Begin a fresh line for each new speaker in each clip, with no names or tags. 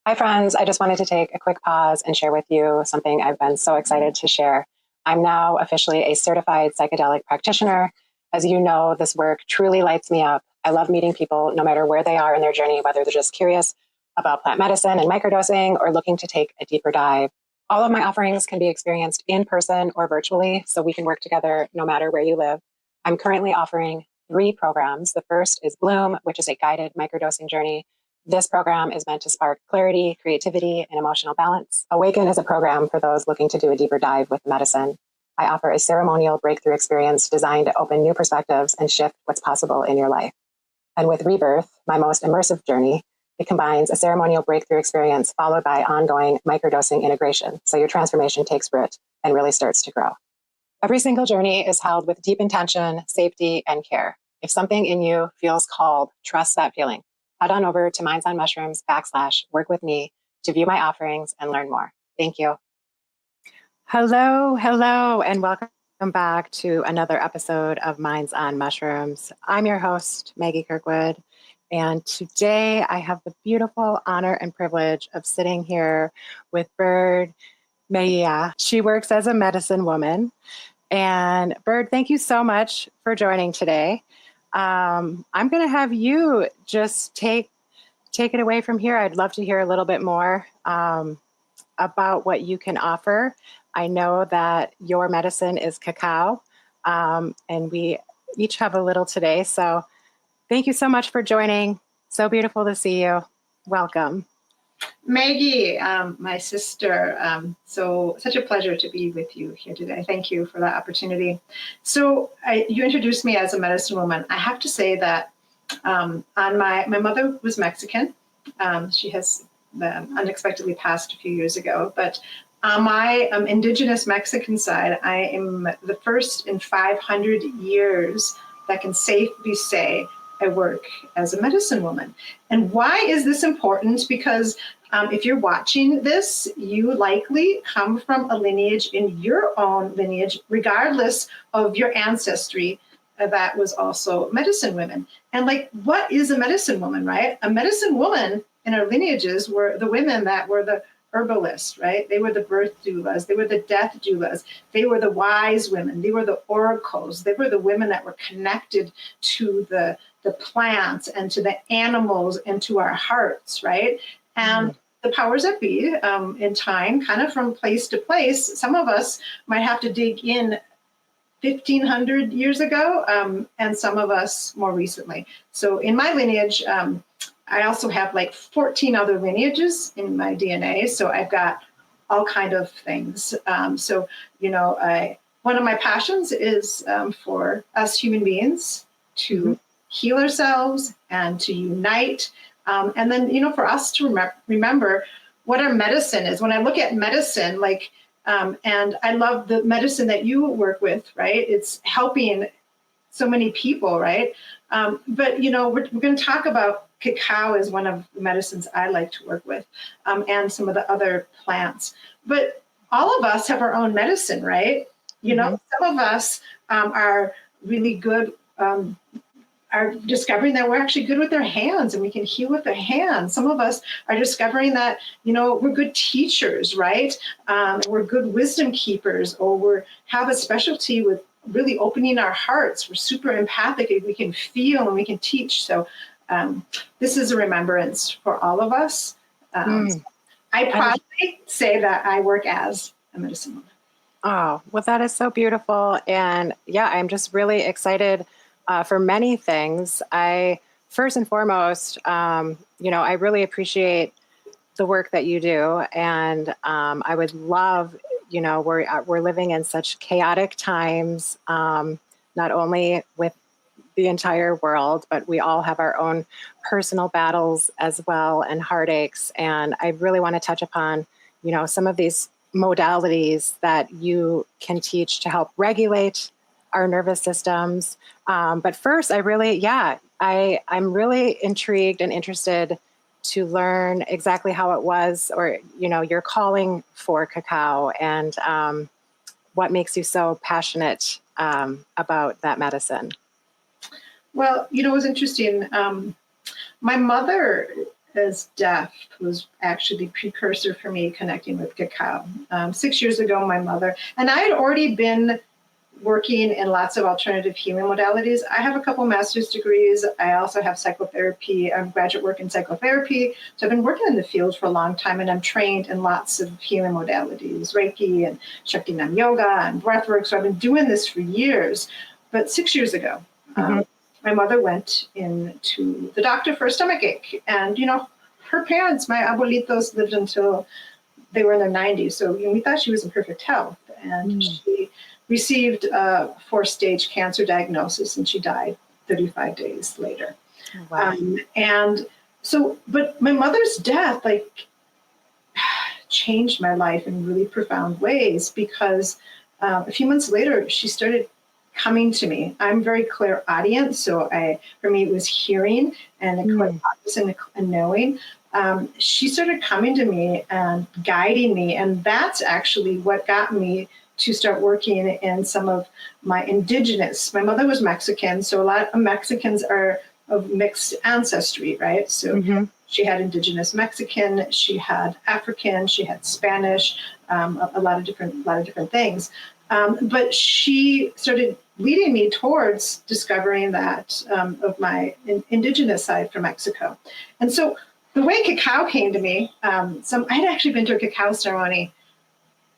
Hi, friends. I just wanted to take a quick pause and share with you something I've been so excited to share. I'm now officially a certified psychedelic practitioner. As you know, this work truly lights me up. I love meeting people no matter where they are in their journey, whether they're just curious about plant medicine and microdosing or looking to take a deeper dive. All of my offerings can be experienced in person or virtually, so we can work together no matter where you live. I'm currently offering 3 programs. The first is Bloom, which is a guided microdosing journey. This program is meant to spark clarity, creativity, and emotional balance. Awaken is a program for those looking to do a deeper dive with medicine. I offer a ceremonial breakthrough experience designed to open new perspectives and shift what's possible in your life. And with Rebirth, my most immersive journey, it combines a ceremonial breakthrough experience followed by ongoing microdosing integration, so your transformation takes root and really starts to grow. Every single journey is held with deep intention, safety, and care. If something in you feels called, trust that feeling. Head on over to Minds on Mushrooms /work with me to view my offerings and learn more. Thank you. Hello, and welcome back to another episode of Minds on Mushrooms. I'm your host, Maggie Kirkwood, and today I have the beautiful honor and privilege of sitting here with Bird Mieha. She works as a medicine woman. And Bird, thank you so much for joining today. I'm going to have you just take it away from here. I'd love to hear a little bit more about what you can offer. I know that your medicine is cacao, and we each have a little today. So thank you so much for joining. So beautiful to see you. Welcome.
Maggie, my sister, such a pleasure to be with you here today. Thank you for that opportunity. So you introduced me as a medicine woman. I have to say that my mother was Mexican. She has unexpectedly passed a few years ago, but on my indigenous Mexican side, I am the first in 500 years that can safely say I work as a medicine woman. And why is this important? Because if you're watching this, you likely come from a lineage in your own lineage, regardless of your ancestry, that was also medicine women. And what is a medicine woman, right? A medicine woman in our lineages were the women that were the herbalists, right? They were the birth doulas. They were the death doulas. They were the wise women. They were the oracles. They were the women that were connected to the plants and to the animals and to our hearts, right? And the powers that be in time, kind of from place to place, some of us might have to dig in 1,500 years ago, and some of us more recently. So in my lineage, I also have 14 other lineages in my DNA. So I've got all kind of things. One of my passions is for us human beings to heal ourselves and to unite. And then, for us to remember what our medicine is. When I look at medicine, and I love the medicine that you work with, right? It's helping so many people, right? But, we're going to talk about cacao as one of the medicines I like to work with, and some of the other plants. But all of us have our own medicine, right? Some of us are really good, are discovering that we're actually good with our hands and we can heal with our hands. Some of us are discovering that, we're good teachers, right? We're good wisdom keepers, or we have a specialty with really opening our hearts. We're super empathic and we can feel and we can teach. So this is a remembrance for all of us. I proudly say that I work as a medicine woman.
Oh, well, that is so beautiful. And yeah, I'm just really excited for many things. First and foremost, I really appreciate the work that you do. And I would love, we're living in such chaotic times, not only with the entire world, but we all have our own personal battles as well and heartaches. And I really want to touch upon, some of these modalities that you can teach to help regulate our nervous systems. But first, I'm really intrigued and interested to learn exactly how it was, or, your calling for cacao. And what makes you so passionate about that medicine?
Well, it was interesting. My mother, as deaf, was actually the precursor for me connecting with cacao. 6 years ago, my mother, and I had already been working in lots of alternative healing modalities. I have a couple master's degrees. I also have psychotherapy, graduate work in psychotherapy. So I've been working in the field for a long time, and I'm trained in lots of healing modalities, Reiki and Shakti Nam Yoga and breathwork. So I've been doing this for years. But 6 years ago, my mother went into the doctor for a stomach ache. And, her parents, my abuelitos, lived until they were in their 90s. So we thought she was in perfect health. And she received a 4-stage cancer diagnosis, and she died 35 days later.
Wow.
And so, but my mother's death, changed my life in really profound ways, because a few months later, she started coming to me. I'm very clairaudient, so for me, it was hearing and clairaudience and knowing. She started coming to me and guiding me, and that's actually what got me to start working in some of my indigenous. My mother was Mexican, so a lot of Mexicans are of mixed ancestry, right? So she had indigenous Mexican, she had African, she had Spanish, a lot of different things. But she started leading me towards discovering that of my indigenous side from Mexico. And so the way cacao came to me, I had actually been to a cacao ceremony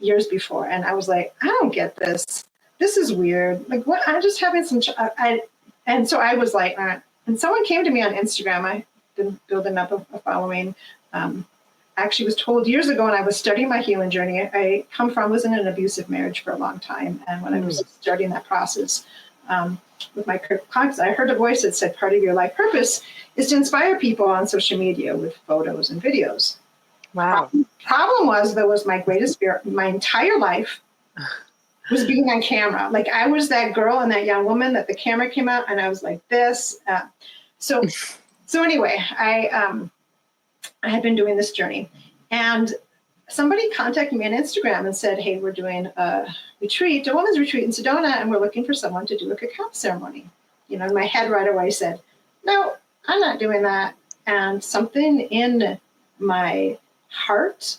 years before, and I was like, I don't get this. This is weird. Like, what? I'm just having some. And so I was like, and someone came to me on Instagram. I've been building up a following. Actually, was told years ago when I was starting my healing journey. I was in an abusive marriage for a long time, and when I was starting that process with my clients, I heard a voice that said, "Part of your life purpose is to inspire people on social media with photos and videos."
Wow.
Problem was my greatest fear my entire life was being on camera. Like, I was that girl and that young woman that the camera came out and I was like this. So anyway, I had been doing this journey, and somebody contacted me on Instagram and said, "Hey, we're doing a women's retreat in Sedona, and we're looking for someone to do a cacao ceremony." In my head right away said, "No, I'm not doing that." And something in my heart,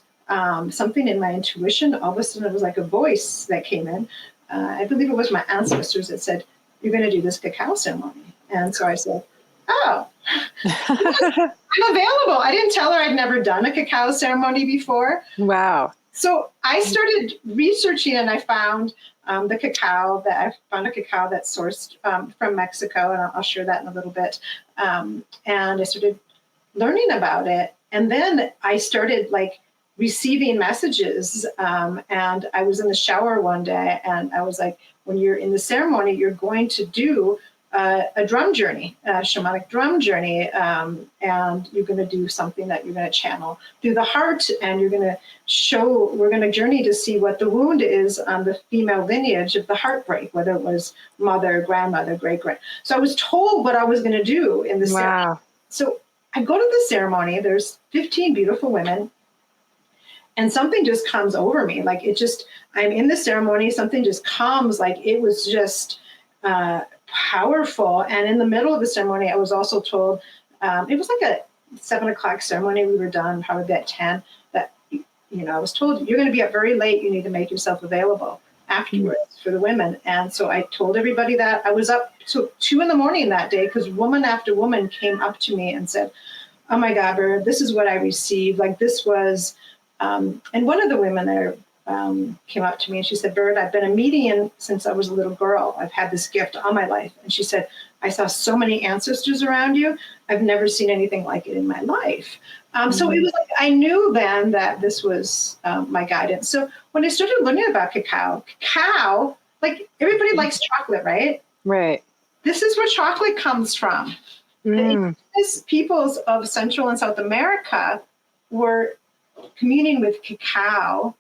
something in my intuition, all of a sudden it was like a voice that came in. I believe it was my ancestors that said, "You're going to do this cacao ceremony." And so I said, "Oh, I'm available." I didn't tell her I'd never done a cacao ceremony before.
Wow.
So I started researching, and I found a cacao that's sourced from Mexico, and I'll share that in a little bit. And I started learning about it. And then I started receiving messages, and I was in the shower one day, and I was like, when you're in the ceremony, you're going to do a drum journey, a shamanic drum journey, and you're going to do something that you're going to channel through the heart, and we're going to journey to see what the wound is on the female lineage of the heartbreak, whether it was mother, grandmother, great-grand. So I was told what I was going to do in the ceremony. So I go to the ceremony, there's 15 beautiful women, and something just comes over me. I'm in the ceremony, something just comes, it was just powerful. And in the middle of the ceremony, I was also told, it was like a 7:00 ceremony. We were done probably at 10, that, I was told, you're going to be up very late. You need to make yourself available afterwards for the women. And so I told everybody that. I was up till 2 a.m. that day, because woman after woman came up to me and said, "Oh my God, Bird, this is what I received." This was, and one of the women there came up to me and she said, "Bird, I've been a medium since I was a little girl. I've had this gift all my life." And she said, "I saw so many ancestors around you. I've never seen anything like it in my life." So it was I knew then that this was my guidance. So when I started learning about cacao, everybody likes chocolate, right?
Right.
This is where chocolate comes from. Indigenous peoples of Central and South America were communing with cacao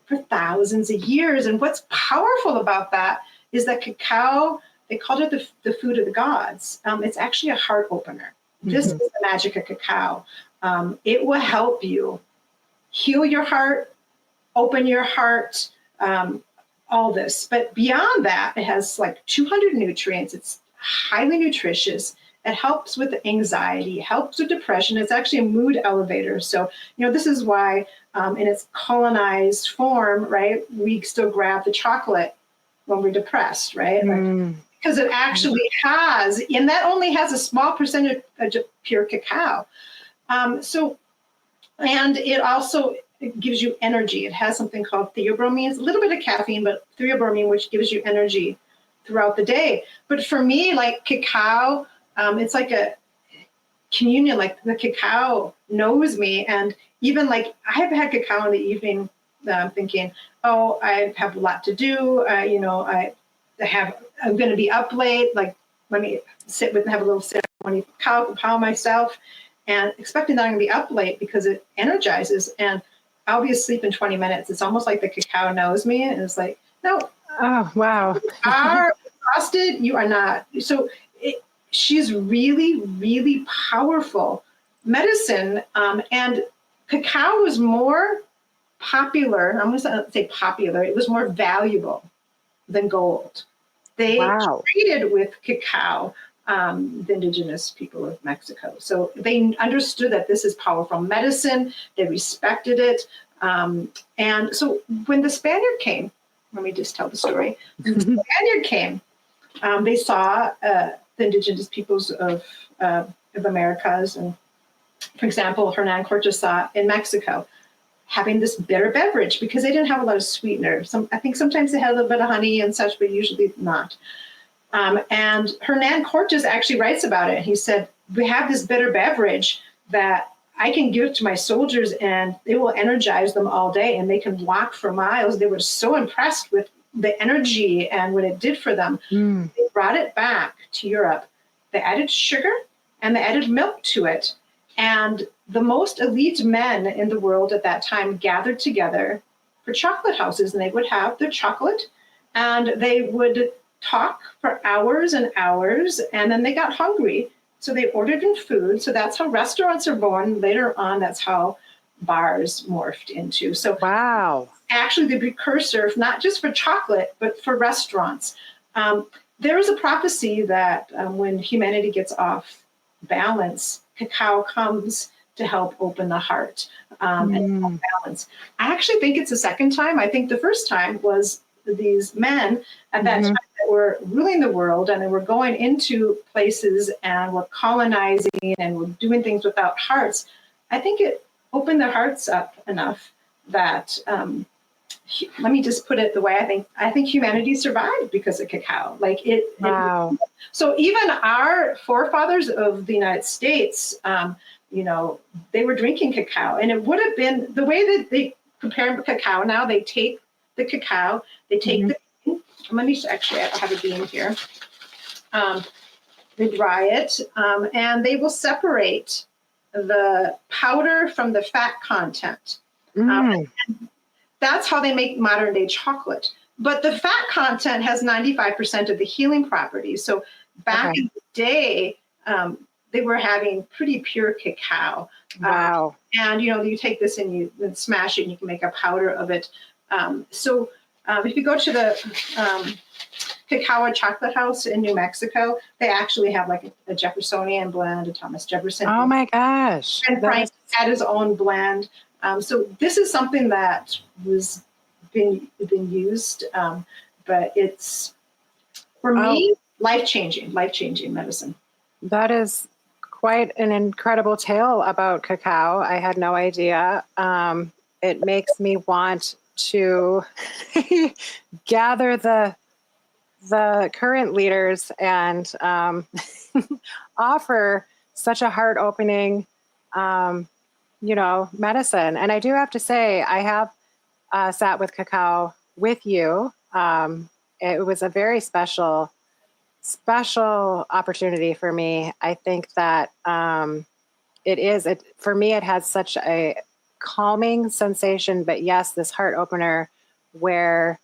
for thousands of years. And what's powerful about that is that cacao, they called it the food of the gods. It's actually a heart opener. This is the magic of cacao. It will help you heal your heart, open your heart, all this. But beyond that, it has like 200 nutrients. It's highly nutritious. It helps with anxiety, helps with depression. It's actually a mood elevator. So, this is why in its colonized form, right, we still grab the chocolate when we're depressed, right? Because it actually has, and that only has a small percentage of pure cacao. And it also gives you energy. It has something called theobromine. It's a little bit of caffeine, but theobromine, which gives you energy throughout the day. But for me, like cacao, it's like a communion, like the cacao knows me. And even like I have had cacao in the evening, thinking, oh, I have a lot to do. I'm going to be up late. Like, let me sit with and have a little ceremony, cacao myself, and expecting that I'm going to be up late because it energizes. And I'll be asleep in 20 minutes. It's almost like the cacao knows me. And it's like, no.
Oh, wow.
You are exhausted. You are not. So she's really, really powerful medicine. And cacao was more popular. I'm going to say popular. It was more valuable than gold. They traded with cacao, the indigenous people of Mexico. So they understood that this is powerful medicine. They respected it. And so when the Spaniard came, let me just tell the story. When the Spaniard came, they saw the indigenous peoples of Americas. And for example, Hernan Cortes saw in Mexico having this bitter beverage because they didn't have a lot of sweetener. I think sometimes they had a little bit of honey and such, but usually not. And Hernan Cortes actually writes about it. He said, we have this bitter beverage that I can give to my soldiers and it will energize them all day and they can walk for miles. They were so impressed with the energy and what it did for them. They brought it back to Europe. They added sugar and they added milk to it. And the most elite men in the world at that time gathered together for chocolate houses, and they would have their chocolate and they would talk for hours and hours, and then they got hungry. So they ordered in food. So that's how restaurants are born. Later on, that's how bars morphed into. So
wow,
actually the precursor, not just for chocolate, but for restaurants. There is a prophecy that when humanity gets off balance, cacao comes to help open the heart and help balance. I actually think it's the second time. I think the first time was these men at that time that were ruling the world, and they were going into places and were colonizing and were doing things without hearts. I think it opened their hearts up enough that let me just put it the way I think humanity survived because of cacao. Like it.
Wow.
So even our forefathers of the United States, they were drinking cacao, and it would have been the way that they compare cacao now. They take the cacao, they take the bean. Let me actually, I have a bean here. They dry it, and they will separate the powder from the fat content. That's how they make modern day chocolate. But the fat content has 95% of the healing properties. So back in the day, they were having pretty pure cacao.
Wow.
And, you take this and you smash it and you can make a powder of it. So if you go to the Cacao Chocolate House in New Mexico, they actually have like a Jeffersonian blend, a Thomas Jefferson.
Oh my gosh.
And Frank had his own blend. So this is something that was been used, but it's, for me, life-changing medicine.
That is quite an incredible tale about cacao. I had no idea. It makes me want to gather the current leaders and offer such a heart-opening, medicine. And I do have to say, I have sat with cacao with you. It was a very special opportunity for me. I think that for me, it has such a calming sensation, but yes, this heart opener where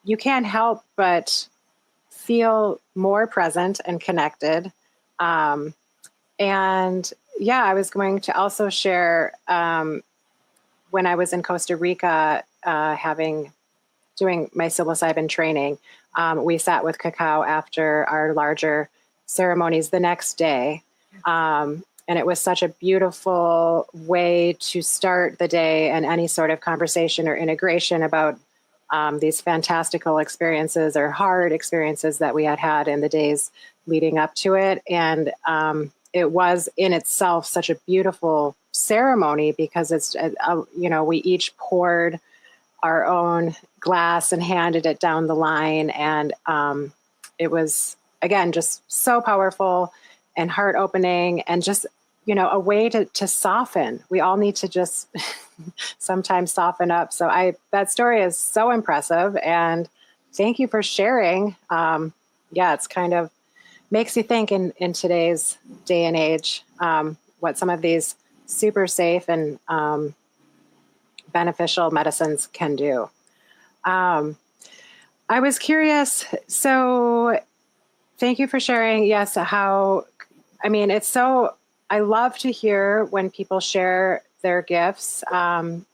you can't help but feel more present and connected. And yeah, I was going to also share when I was in Costa Rica, having doing my psilocybin training, we sat with Cacao after our larger ceremonies the next day. And it was such a beautiful way to start the day and any sort of conversation or integration about these fantastical experiences or hard experiences that we had in the days leading up to it. And it was in itself such a beautiful ceremony because it's, we each poured our own glass and handed it down the line. And it was, again, just so powerful and heart opening and just, a way to soften. We all need to just sometimes soften up. So that story is so impressive. And thank you for sharing. It's kind of makes you think in today's day and age, what some of these super safe and beneficial medicines can do. I was curious. So thank you for sharing. Yes. I love to hear when people share their gifts, and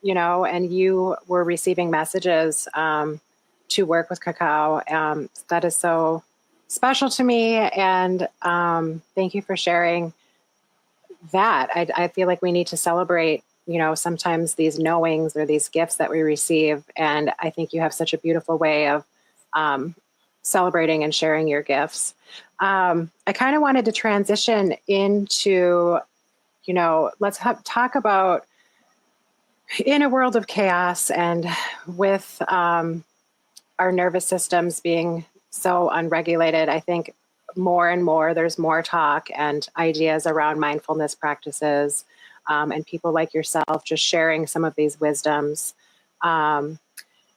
you were receiving messages to work with Cacao. That is so special to me. And thank you for sharing that. I feel like we need to celebrate, sometimes these knowings or these gifts that we receive. And I think you have such a beautiful way of celebrating and sharing your gifts. I kind of wanted to transition into, let's talk about in a world of chaos and with our nervous systems being so unregulated. I think more and more there's more talk and ideas around mindfulness practices and people like yourself just sharing some of these wisdoms.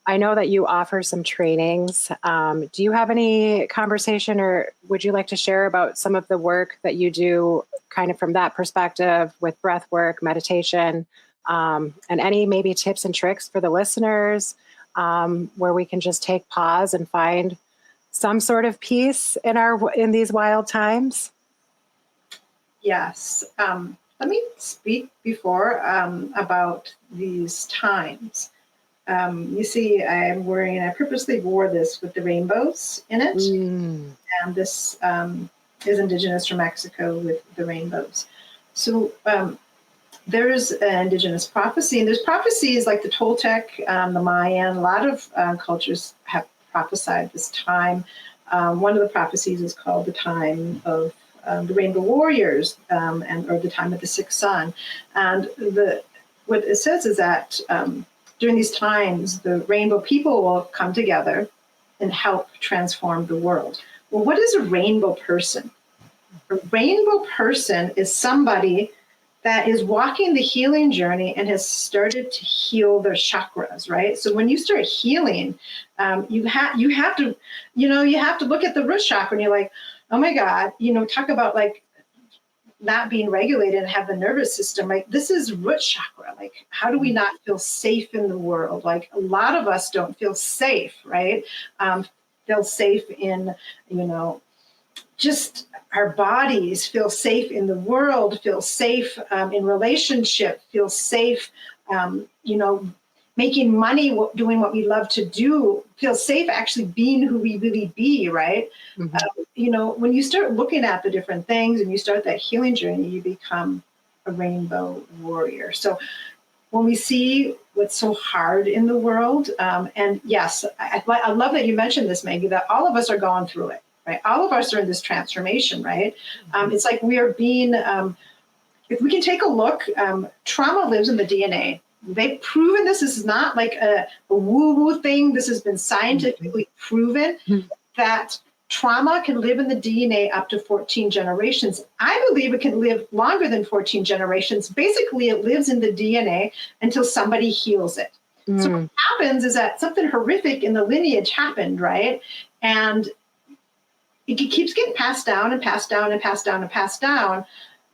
I know that you offer some trainings. Do you have any conversation or would you like to share about some of the work that you do kind of from that perspective with breath work, meditation, and any maybe tips and tricks for the listeners where we can just take pause and find some sort of peace in these wild times?
Yes. Let me speak before about these times. You see, I purposely wore this with the rainbows in it. And this is indigenous from Mexico with the rainbows. So there's an indigenous prophecy, and there's prophecies like the Toltec, the Mayan. A lot of cultures have prophesied this time. One of the prophecies is called the time of the Rainbow Warriors, or the time of the Sixth Sun. And what it says is that during these times, the rainbow people will come together and help transform the world. Well, what is a rainbow person? A rainbow person is somebody that is walking the healing journey and has started to heal their chakras, right? So when you start healing, you have to look at the root chakra and you're like, oh my God, talk about like not being regulated and have the nervous system, right? This is root chakra. Like, how do we not feel safe in the world? Like a lot of us don't feel safe, right? Feel safe in, just our bodies, feel safe in the world, feel safe in relationship, feel safe, making money, doing what we love to do, feel safe actually being who we really be, right? Mm-hmm. When you start looking at the different things and you start that healing journey, you become a rainbow warrior. So when we see what's so hard in the world, and yes, I love that you mentioned this, Maggie, that all of us are going through it, right? All of us are in this transformation, right? Mm-hmm. It's like we are being, if we can take a look, trauma lives in the DNA. They've proven this is not like a woo-woo thing. This has been scientifically proven that trauma can live in the DNA up to 14 generations. I believe it can live longer than 14 generations. Basically, it lives in the DNA until somebody heals it. So what happens is that something horrific in the lineage happened, right? And it keeps getting passed down and passed down and passed down and passed down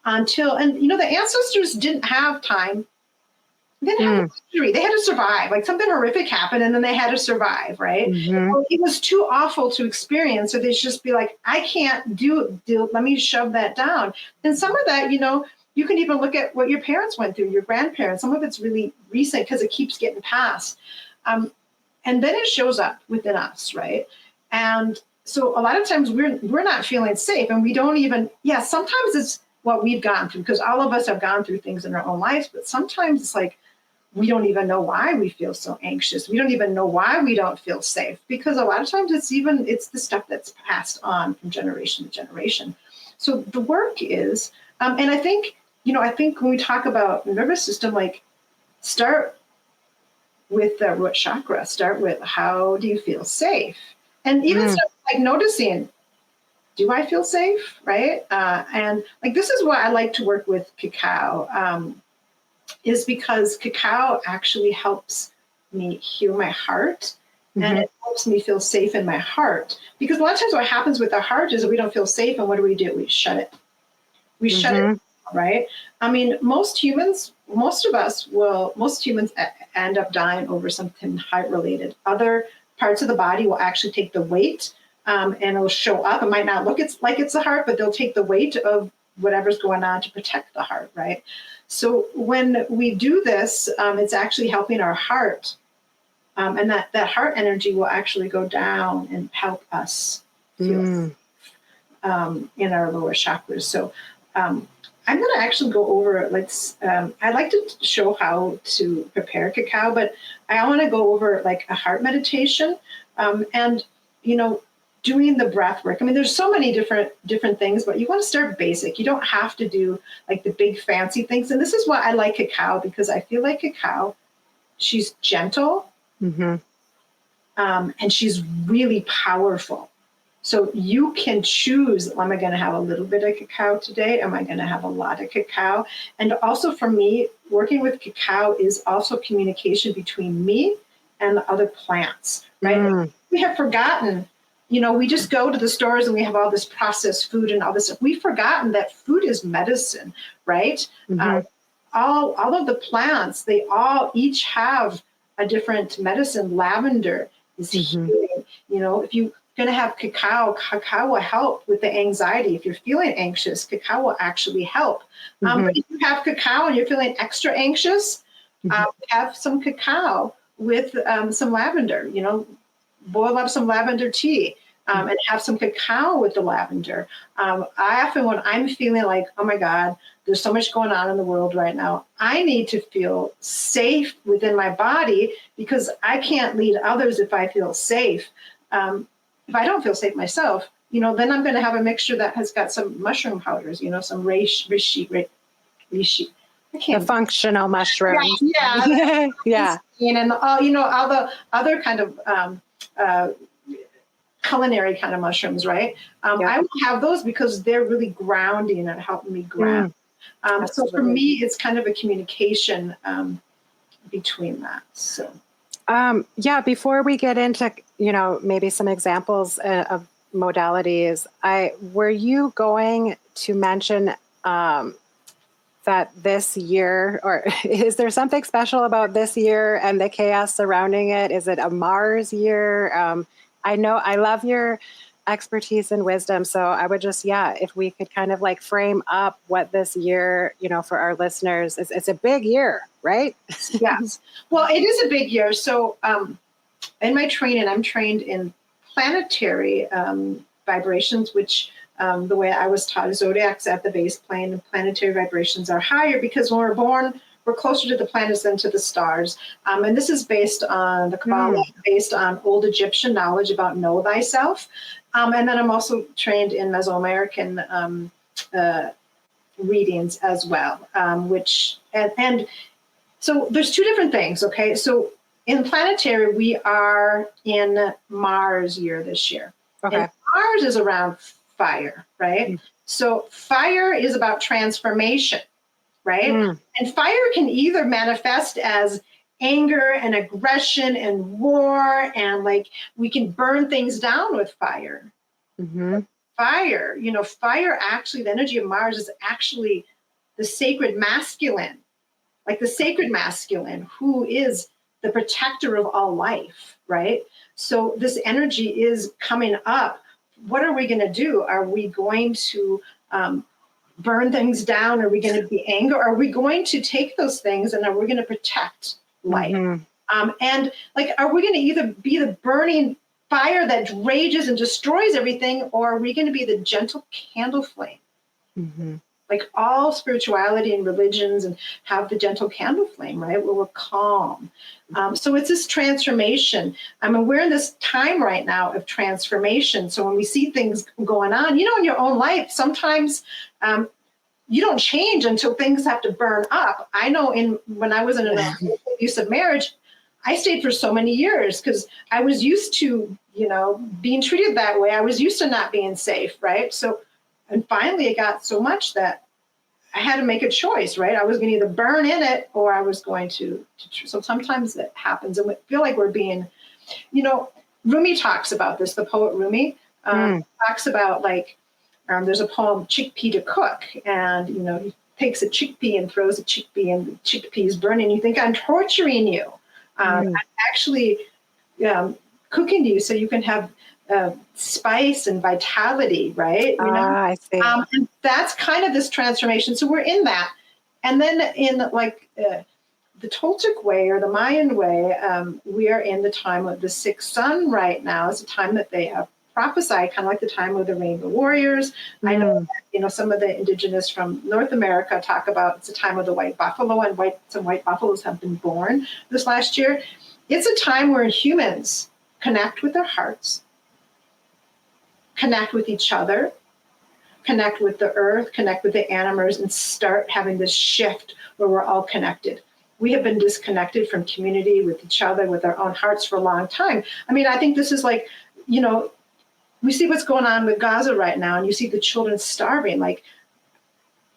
until, the ancestors didn't have time. They didn't have luxury. They had to survive. Like something horrific happened and then they had to survive, right? Mm-hmm. Well, it was too awful to experience. So they'd just be like, I can't do it. Let me shove that down. And some of that, you can even look at what your parents went through, your grandparents. Some of it's really recent because it keeps getting passed. And and then it shows up within us, right? And so a lot of times we're not feeling safe, and we don't even, sometimes it's what we've gone through, because all of us have gone through things in our own lives, but sometimes it's like we don't even know why we feel so anxious. We don't even know why we don't feel safe, because a lot of times it's the stuff that's passed on from generation to generation. So the work is, and I think when we talk about nervous system, like, start with the root chakra, start with, how do you feel safe? And even start like noticing, do I feel safe, right? And like, this is why I like to work with cacao, is because cacao actually helps me heal my heart, and it helps me feel safe in my heart. Because a lot of times what happens with our heart is that we don't feel safe, and what do? We shut it. We shut it, right? I mean, most humans end up dying over something heart related. Other parts of the body will actually take the weight, and it'll show up. It might not look like it's the heart, but they'll take the weight of whatever's going on to protect the heart, right? So when we do this, it's actually helping our heart, and that heart energy will actually go down and help us feel safe, in our lower chakras. So I'm going to actually go over, I like to show how to prepare cacao, but I want to go over like a heart meditation, and, doing the breath work. I mean, there's so many different things, but you want to start basic. You don't have to do like the big fancy things. And this is why I like cacao, because I feel like cacao, she's gentle, and she's really powerful. So you can choose, am I going to have a little bit of cacao today? Am I going to have a lot of cacao? And also for me, working with cacao is also communication between me and the other plants, right? We have forgotten, we just go to the stores and we have all this processed food and all this stuff. We've forgotten that food is medicine, right? All of the plants, they all each have a different medicine. Lavender is healing. If you're going to have cacao will help with the anxiety. If you're feeling anxious, cacao will actually help. But if you have cacao and you're feeling extra anxious, have some cacao with some lavender, boil up some lavender tea, and have some cacao with the lavender. I often, when I'm feeling like, oh my God, there's so much going on in the world right now, I need to feel safe within my body, because I can't lead others if I feel safe. If I don't feel safe myself, then I'm going to have a mixture that has got some mushroom powders, some reishi.
The functional mushrooms.
Yeah. And all the other kind of culinary kind of mushrooms, right? I will have those because they're really grounding and helping me ground. So for me, it's kind of a communication between that. So.
Before we get into, maybe some examples of modalities, were you going to mention that this year, or is there something special about this year and the chaos surrounding it? Is it a Mars year? I know I love your expertise and wisdom. So I would just, if we could kind of like frame up what this year, for our listeners, it's a big year, right?
Yes. Well, it is a big year. So in my training, I'm trained in planetary vibrations, which the way I was taught, zodiac's at the base plane, and planetary vibrations are higher because when we're born, we're closer to the planets than to the stars. And this is based on the Kabbalah, based on old Egyptian knowledge about know thyself. And then I'm also trained in Mesoamerican readings as well, and so there's two different things, okay? So in planetary, we are in Mars year this year. Okay. And Mars is around fire, right? So fire is about transformation, right? And fire can either manifest as anger and aggression and war, and like we can burn things down with fire. Fire, fire actually, the energy of Mars is actually the sacred masculine, like the sacred masculine, who is the protector of all life, right? So this energy is coming up. What are we going to do? Are we going to burn things down? Are we going to be angry? Are we going to take those things and are we going to protect life? And like, are we going to either be the burning fire that rages and destroys everything, or are we going to be the gentle candle flame?
Mm-hmm.
Like all spirituality and religions, and have the gentle candle flame, right? Where we're calm. So it's this transformation. I mean, we're in this time right now of transformation. So when we see things going on, in your own life, sometimes you don't change until things have to burn up. I know when I was in an abusive marriage, I stayed for so many years because I was used to, being treated that way. I was used to not being safe, right? So, and finally it got so much that I had to make a choice, right? I was going to either burn in it or I was going to so sometimes that happens. And we feel like we're being, Rumi talks about this, the poet Rumi talks about like, there's a poem, Chickpea to Cook. And, he takes a chickpea and throws a chickpea and the chickpea is burning. You think, I'm torturing you. I'm actually cooking you so you can have spice and vitality, right?
I see.
And that's kind of this transformation. So we're in that. And then in like the Toltec way or the Mayan way, we are in the time of the sixth sun right now. It's a time that they have prophesied, kind of like the time of the Rainbow Warriors. I know that, some of the indigenous from North America talk about it's a time of the white buffalo, and some white buffaloes have been born this last year. It's a time where humans connect with their hearts, connect with each other, connect with the earth, connect with the animals, and start having this shift where we're all connected. We have been disconnected from community, with each other, with our own hearts for a long time. I mean, I think this is like, we see what's going on with Gaza right now, and you see the children starving. Like,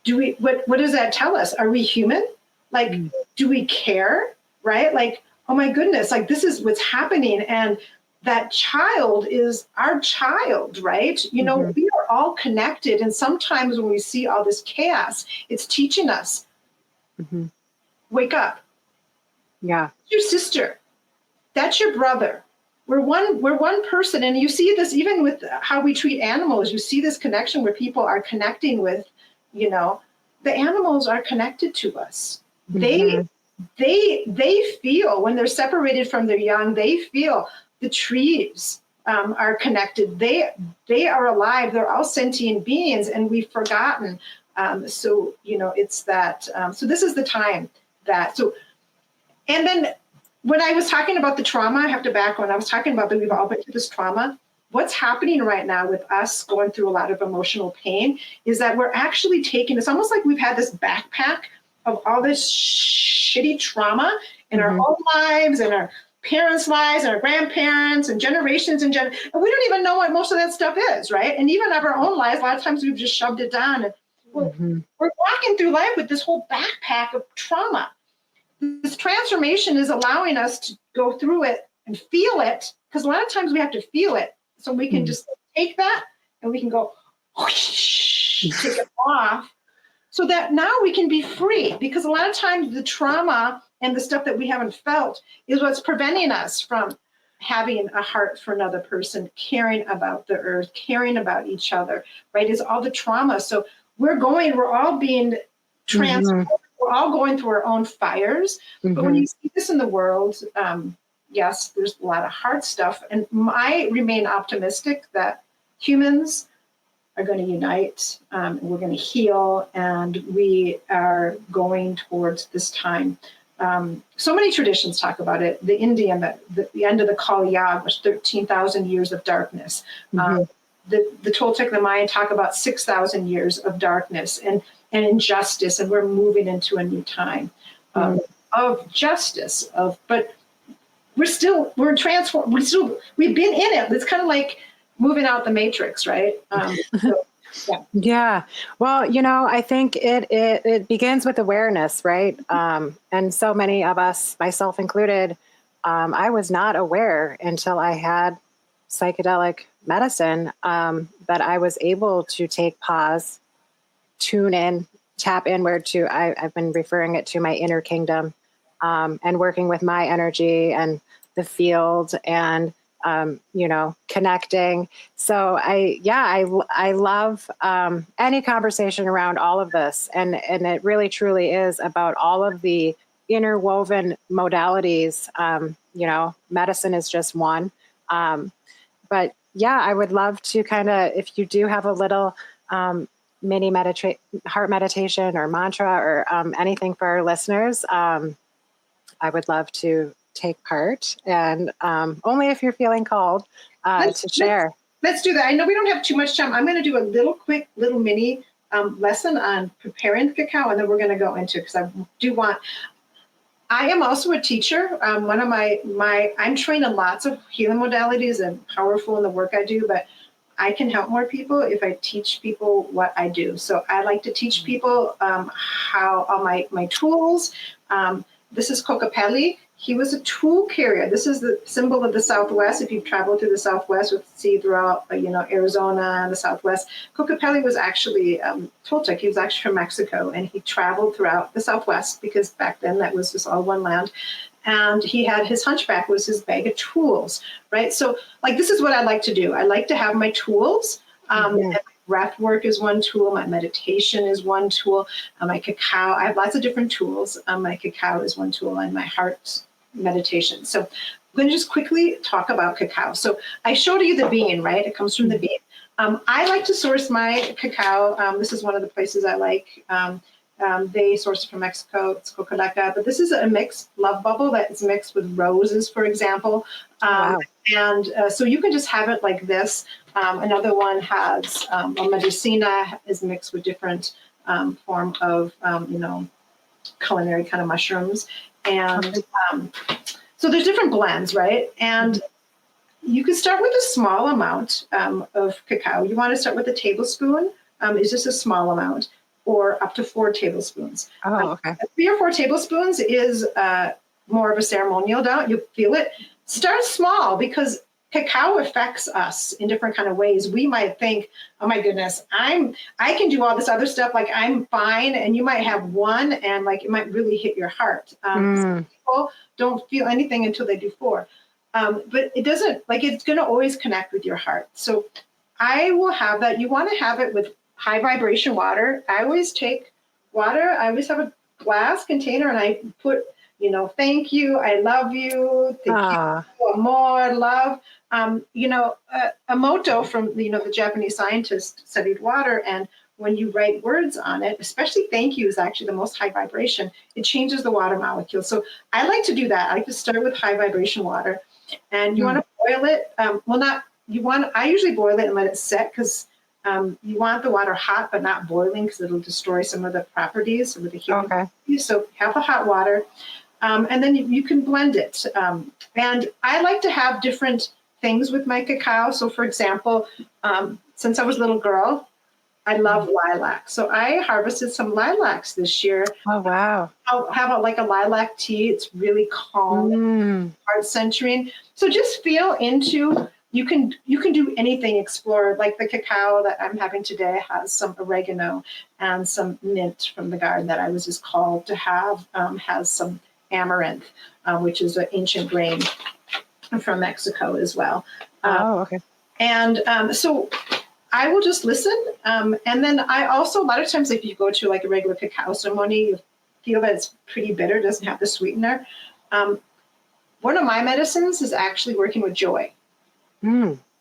what does that tell us? Are we human? Like, do we care? Right? Like, oh my goodness, like this is what's happening. And that child is our child, right? We are all connected. And sometimes when we see all this chaos, it's teaching us, wake up.
Yeah.
That's your sister. That's your brother. We're one person. And you see this even with how we treat animals. You see this connection where people are connecting with, the animals are connected to us. They feel when they're separated from their young, they feel the trees are connected. They are alive. They're all sentient beings, and we've forgotten. So it's that. So this is the time that. So, and then when I was talking about the trauma, I have to back when I was talking about that we've all been through this trauma. What's happening right now with us going through a lot of emotional pain is that we're actually taking. It's almost like we've had this backpack of all this shitty trauma in our own lives and our parents' lives and our grandparents and generations and we don't even know what most of that stuff is, right? And even of our own lives, a lot of times we've just shoved it down. And we're walking through life with this whole backpack of trauma. This transformation is allowing us to go through it and feel it, because a lot of times we have to feel it. So we can just take that and we can go, take it off. So that now we can be free, because a lot of times the trauma and the stuff that we haven't felt is what's preventing us from having a heart for another person, caring about the earth, caring about each other, right? Is all the trauma. So we're all being transformed. We're all going through our own fires. But when you see this in the world, yes, there's a lot of hard stuff. And I remain optimistic that humans are going to unite, and we're going to heal, and we are going towards this time. So many traditions talk about it. The Indian, the end of the Kali Yuga was 13,000 years of darkness. The Toltec, the Mayan talk about 6,000 years of darkness and injustice, and we're moving into a new time of justice. But we're transformed. We've been in it. It's kind of like moving out the matrix, right?
Yeah. Well, I think it begins with awareness, right? And so many of us, myself included, I was not aware until I had psychedelic medicine, that I was able to take pause, tune in, tap inward to, I've been referring it to my inner kingdom, and working with my energy and the field and, connecting. So I love any conversation around all of this. And it really truly is about all of the, interwoven modalities. Medicine is just one. But yeah, I would love to kind of, if you do have a little mini heart meditation or mantra or anything for our listeners, I would love to take part, and only if you're feeling called to share.
Let's do that. I know we don't have too much time. I'm going to do a little mini lesson on preparing cacao, and then we're going to go into it because I am also a teacher. One of I'm trained in lots of healing modalities and powerful in the work I do, but I can help more people if I teach people what I do. So I like to teach people how all my tools. This is Cocopelli. He was a tool carrier. This is the symbol of the Southwest. If you've traveled through the Southwest with sea throughout, Arizona and the Southwest, Cocopelli was actually Toltec. He was actually from Mexico, and he traveled throughout the Southwest because back then that was just all one land. And he had his hunchback was his bag of tools, right? So this is what I like to do. I like to have my tools. And breath work is one tool. My meditation is one tool. My cacao, I have lots of different tools. My cacao is one tool, and my heart meditation. So I'm going to just quickly talk about cacao. So I showed you the bean, right? It comes from the bean. I like to source my cacao. This is one of the places I like. They source it from Mexico. It's Cocolaca. But this is a mixed love bubble that is mixed with roses, for example.
Wow.
And so you can just have it like this. Another one has a medicina is mixed with different form of, culinary kind of mushrooms. And so there's different blends, right? And you can start with a small amount of cacao. You want to start with a tablespoon. It's just a small amount, or up to 4 tablespoons.
Oh, okay.
3 or 4 tablespoons is more of a ceremonial amount. You feel it. Start small because cacao affects us in different kind of ways. We might think, oh my goodness, I can do all this other stuff. I'm fine. And you might have one and it might really hit your heart. Some people don't feel anything until they do 4. But it doesn't, it's going to always connect with your heart. So I will have that. You want to have it with high vibration water. I always take water. I always have a glass container and I put, thank you, I love you, thank you, amor, love. Emoto from, the Japanese scientist studied water, and when you write words on it, especially thank you is actually the most high vibration, it changes the water molecule. So I like to do that. I like to start with high vibration water, and you want to boil it. I usually boil it and let it set because you want the water hot but not boiling because it'll destroy some of the properties of the healing. Okay. So have the hot water. And then you can blend it. And I like to have different things with my cacao. So for example, since I was a little girl, I love lilac. So I harvested some lilacs this year.
Oh, wow.
I'll have a lilac tea. It's really calm, heart centering. So just feel into, you can do anything, explore. Like the cacao that I'm having today has some oregano and some mint from the garden that I was just called to have, has some amaranth, which is an ancient grain from Mexico as well.
Okay.
And so I will just listen. And then I also, a lot of times if you go to a regular cacao ceremony, you feel that it's pretty bitter, doesn't have the sweetener. One of my medicines is actually working with joy.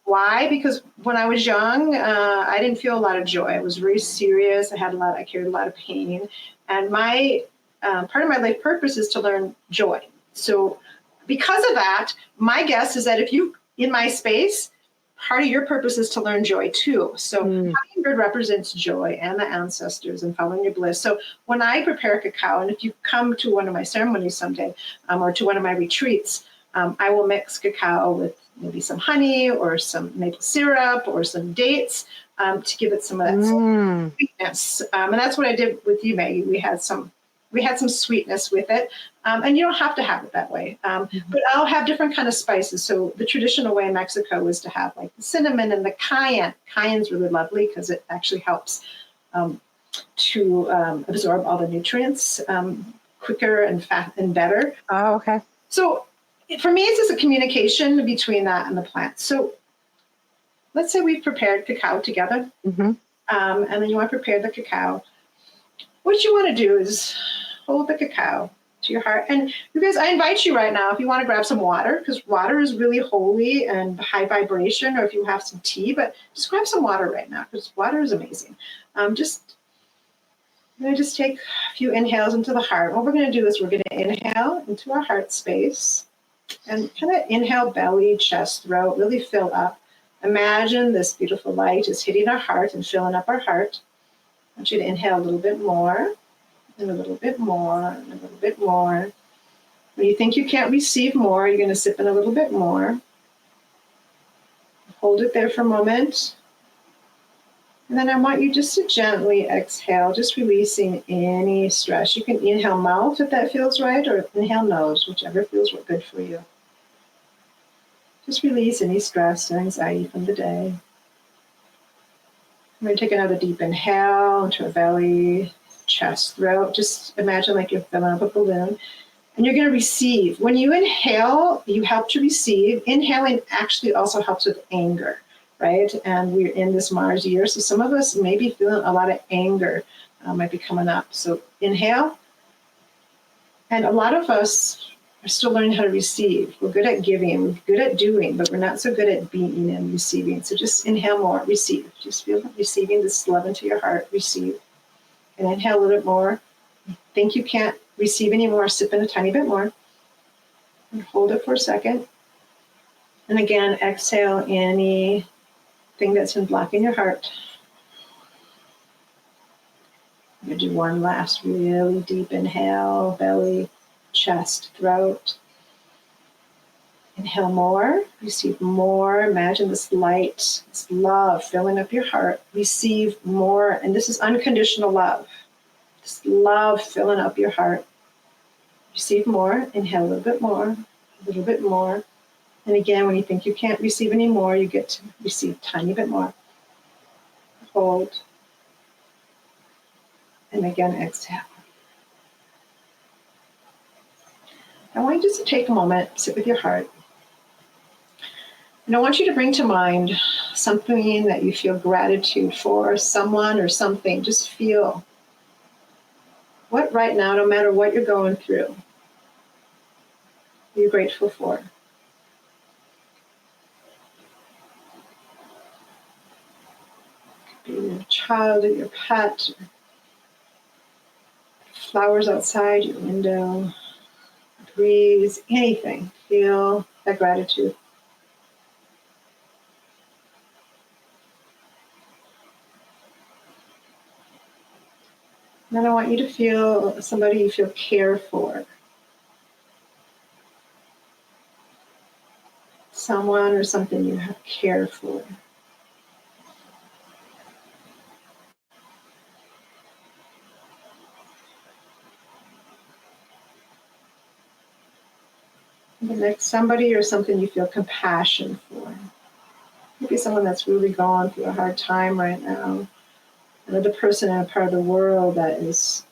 Why? Because when I was young, I didn't feel a lot of joy. I was very serious. I carried a lot of pain. And my part of my life purpose is to learn joy. So because of that, my guess is that if you, in my space, part of your purpose is to learn joy too. So Hummingbird represents joy and the ancestors and following your bliss. So when I prepare cacao, and if you come to one of my ceremonies someday, or to one of my retreats, I will mix cacao with maybe some honey or some maple syrup or some dates to give it some of that sweetness. And that's what I did with you, Maggie. We had some sweetness with it. And you don't have to have it that way. But I'll have different kind of spices. So the traditional way in Mexico is to have the cinnamon and the cayenne. Cayenne's really lovely because it actually helps to absorb all the nutrients quicker and fast and better.
Oh, okay.
So for me, it's just a communication between that and the plant. So let's say we've prepared cacao together. And then you want to prepare the cacao. What you want to do is hold the cacao to your heart. And you guys, I invite you right now, if you want to grab some water, because water is really holy and high vibration, or if you have some tea, but just grab some water right now, because water is amazing. I'm going to just take a few inhales into the heart. What we're going to do is we're going to inhale into our heart space and kind of inhale belly, chest, throat, really fill up. Imagine this beautiful light is hitting our heart and filling up our heart. I want you to inhale a little bit more, and a little bit more, and a little bit more. When you think you can't receive more, you're going to sip in a little bit more. Hold it there for a moment. And then I want you just to gently exhale, just releasing any stress. You can inhale mouth if that feels right, or inhale nose, whichever feels good for you. Just release any stress or anxiety from the day. I'm going to take another deep inhale into our belly, chest, throat. Just imagine like you're filling up a balloon. And you're going to receive. When you inhale, you help to receive. Inhaling actually also helps with anger, right? And we're in this Mars year, so some of us may be feeling a lot of anger might be coming up. So inhale. And a lot of us are still learning how to receive. We're good at giving, we're good at doing, but we're not so good at being and receiving. So just inhale more, receive. Just feel receiving this love into your heart, receive. And inhale a little bit more. Think you can't receive anymore, sip in a tiny bit more. And hold it for a second. And again, exhale anything that's been blocking your heart. I'm going to do one last really deep inhale, belly, chest, throat. Inhale more, receive more. Imagine this light, this love filling up your heart. Receive more, and this is unconditional love. This love filling up your heart. Receive more, inhale a little bit more, a little bit more. And again, when you think you can't receive any more, you get to receive a tiny bit more. Hold. And again, exhale. I want you just to take a moment, sit with your heart. And I want you to bring to mind something that you feel gratitude for, someone or something. Just feel what right now, no matter what you're going through, you're grateful for. It could be your child or your pet, or flowers outside your window, a breeze, anything. Feel that gratitude. And then I want you to feel somebody you feel care for. Someone or something you have care for. The next, somebody or something you feel compassion for. Maybe someone that's really gone through a hard time right now. Another person in a part of the world that is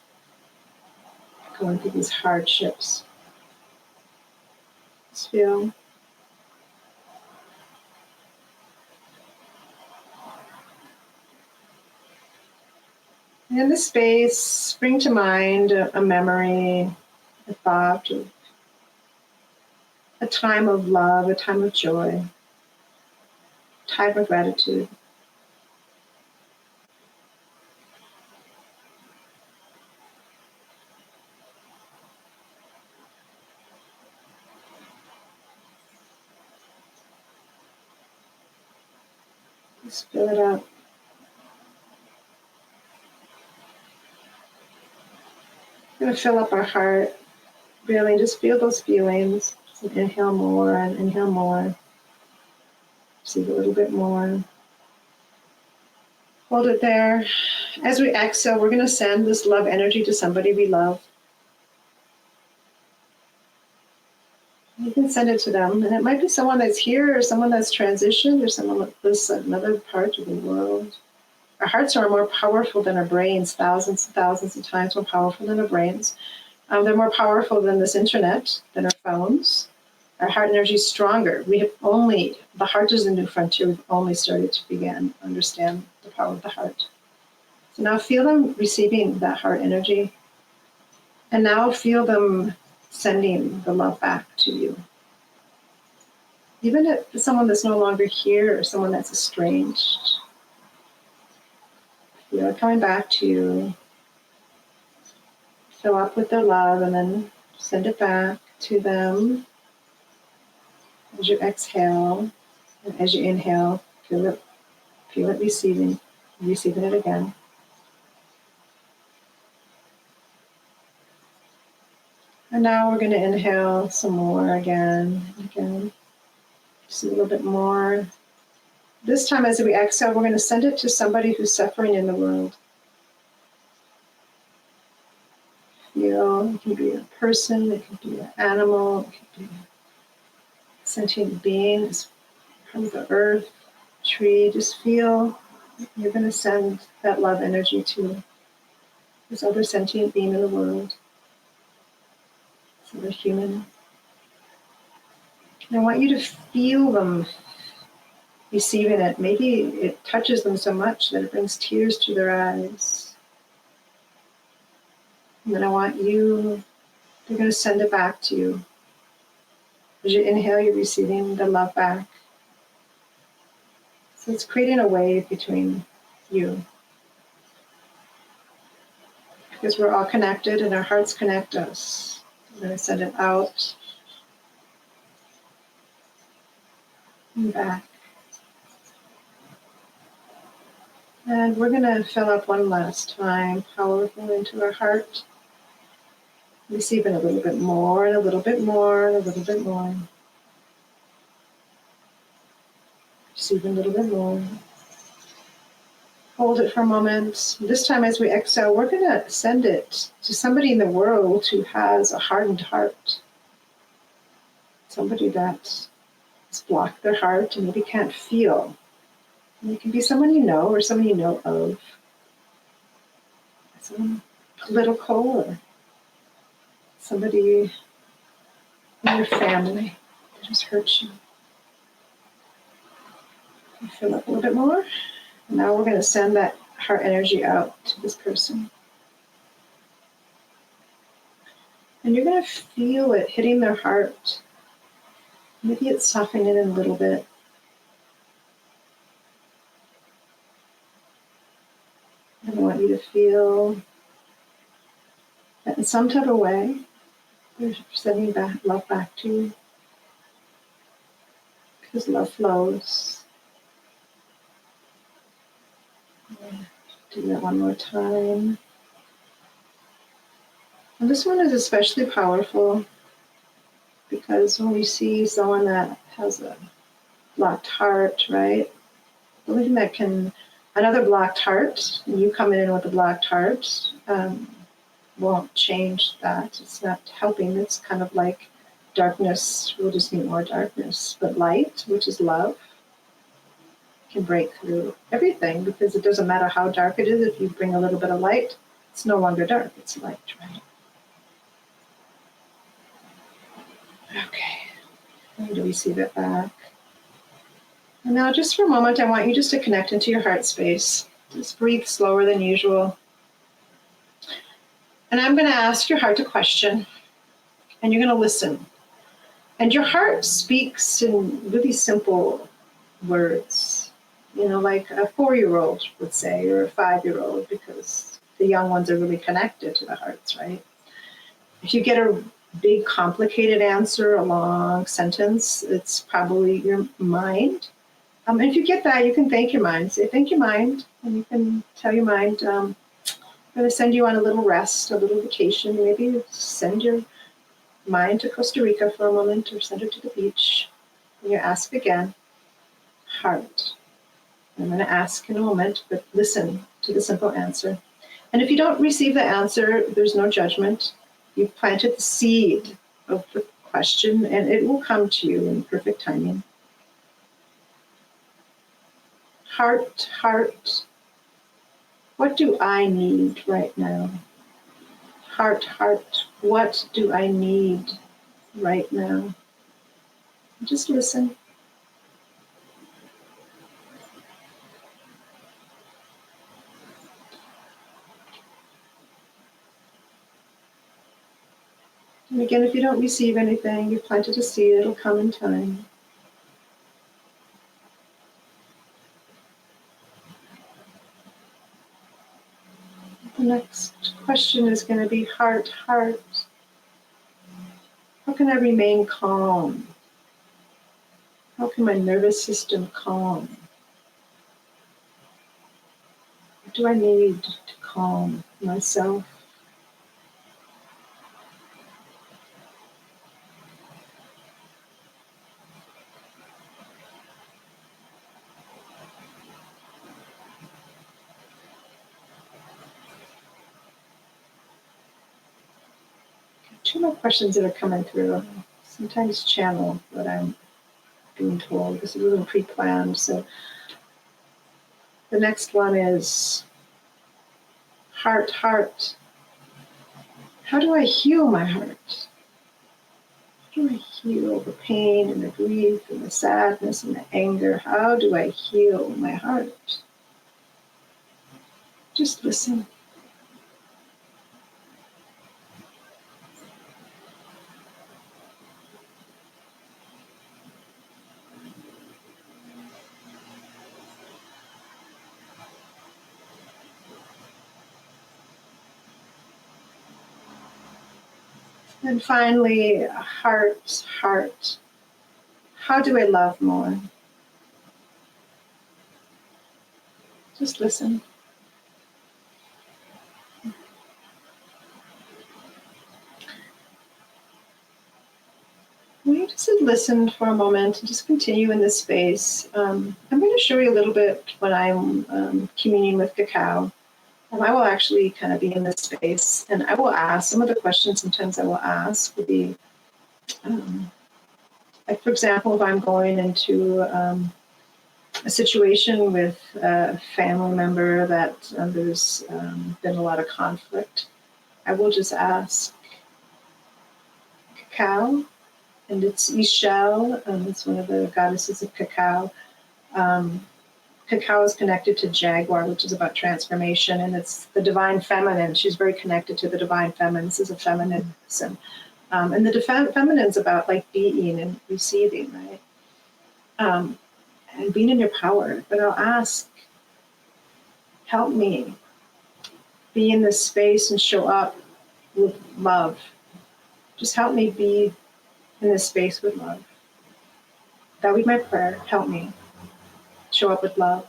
going through these hardships. Just feel. And in this space, bring to mind a memory, a thought, a time of love, a time of joy, a time of gratitude. Just fill it up. We're going to fill up our heart. Really, just feel those feelings. So inhale more and inhale more. Receive a little bit more. Hold it there. As we exhale, we're going to send this love energy to somebody we love. You can send it to them. And it might be someone that's here or someone that's transitioned or someone that lives in another part of the world. Our hearts are more powerful than our brains, thousands and thousands of times more powerful than our brains. They're more powerful than this internet, than our phones. Our heart energy is stronger. The heart is the new frontier. We've only started to begin to understand the power of the heart. So now feel them receiving that heart energy. And now feel them sending the love back to you. Even if it's someone that's no longer here or someone that's estranged, feel it coming back to you. Fill up with their love and then send it back to them. As you exhale and as you inhale, feel it receiving it again. And now we're going to inhale some more again, just a little bit more. This time as we exhale, we're going to send it to somebody who's suffering in the world. Feel, it can be a person, it can be an animal, it can be a sentient being, it's part of the earth, tree. Just feel you're going to send that love energy to this other sentient being in the world, this other human. And I want you to feel them receiving it. Maybe it touches them so much that it brings tears to their eyes. And then I want you, they're going to send it back to you. As you inhale, you're receiving the love back. So it's creating a wave between you. Because we're all connected and our hearts connect us. I'm going to send it out and back. And we're going to fill up one last time, powerful into our heart. Receiving a little bit more, and a little bit more, and a little bit more. Receiving a little bit more. Hold it for a moment. This time as we exhale, we're going to send it to somebody in the world who has a hardened heart. Somebody that has blocked their heart and maybe can't feel. And it can be someone you know or someone you know of. Someone political or somebody in your family that has hurt you. Fill up a little bit more. And now we're going to send that heart energy out to this person. And you're going to feel it hitting their heart. Maybe it's softening it in a little bit. And I want you to feel that in some type of way, they're sending love back to you. Because love flows. Do that one more time. And this one is especially powerful because when we see someone that has a blocked heart, right? The only thing that can, another blocked heart, and you coming in with a blocked heart, won't change that. It's not helping. It's kind of like darkness. We'll just need more darkness. But light, which is love, can break through everything because it doesn't matter how dark it is. If you bring a little bit of light, it's no longer dark. It's light, right? Okay. I need to receive it back. And now just for a moment, I want you just to connect into your heart space. Just breathe slower than usual. And I'm going to ask your heart a question, and you're going to listen. And your heart speaks in really simple words, like a 4-year-old would say, or a 5-year-old, because the young ones are really connected to the hearts, right? If you get a big, complicated answer, a long sentence, it's probably your mind. And if you get that, you can thank your mind. Say, thank your mind. And you can tell your mind, I'm going to send you on a little rest, a little vacation. Maybe send your mind to Costa Rica for a moment or send her to the beach. And you ask again, heart. I'm going to ask in a moment, but listen to the simple answer. And if you don't receive the answer, there's no judgment. You've planted the seed of the question, and it will come to you in perfect timing. Heart, heart, what do I need right now? Heart, heart, what do I need right now? Just listen. And again, if you don't receive anything, you planted a seed, it'll come in time. The next question is going to be heart, heart. How can I remain calm? How can my nervous system calm? What do I need to calm myself? Two more questions that are coming through. Sometimes channel what I'm being told. This wasn't pre-planned. So the next one is heart, heart. How do I heal my heart? How do I heal the pain and the grief and the sadness and the anger? How do I heal my heart? Just listen. And finally, heart, heart. How do I love more? Just listen. We just listen for a moment and just continue in this space. I'm going to show you a little bit when I'm communing with Cacao. I will actually kind of be in this space, and I will ask some of the questions. Sometimes I will ask will be, like for example, if I'm going into a situation with a family member that there's been a lot of conflict, I will just ask Cacao, and it's Ishel, it's one of the goddesses of Cacao. Cacao is connected to Jaguar, which is about transformation, and it's the divine feminine. She's very connected to the divine feminine. This is a feminine person. And the feminine's about like being and receiving, right? And being in your power. But I'll ask, help me be in this space and show up with love. Just help me be in this space with love. That would be my prayer. Help me show up with love.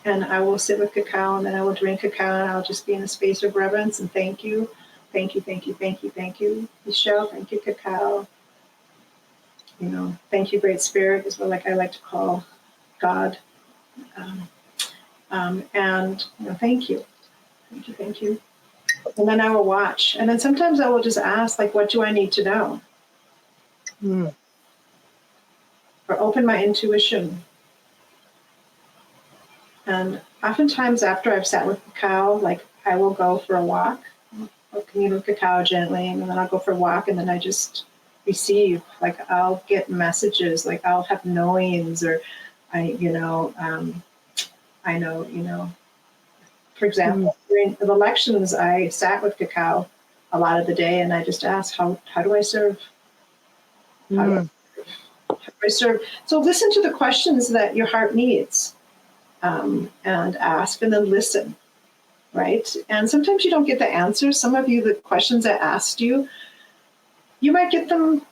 And I will sit with Cacao, and then I will drink Cacao, and I'll just be in a space of reverence and thank you. Thank you, thank you, thank you, thank you, Michelle. Thank you, Cacao. You know, thank you, Great Spirit, is what I like to call God. And you know, thank you. Thank you, thank you. And then I will watch. And then sometimes I will just ask, like, what do I need to know? Or open my intuition. And oftentimes after I've sat with Cacao, like I will go for a walk. I'll commune with Cacao gently, and then I'll go for a walk, and then I just receive. Like I'll get messages, like I'll have knowings, or I know, for example, during the elections, I sat with Cacao a lot of the day, and I just asked, how do I serve? How do I serve? So listen to the questions that your heart needs, and ask, and then listen, right? And sometimes you don't get the answers. Some of you, the questions I asked you, you might get them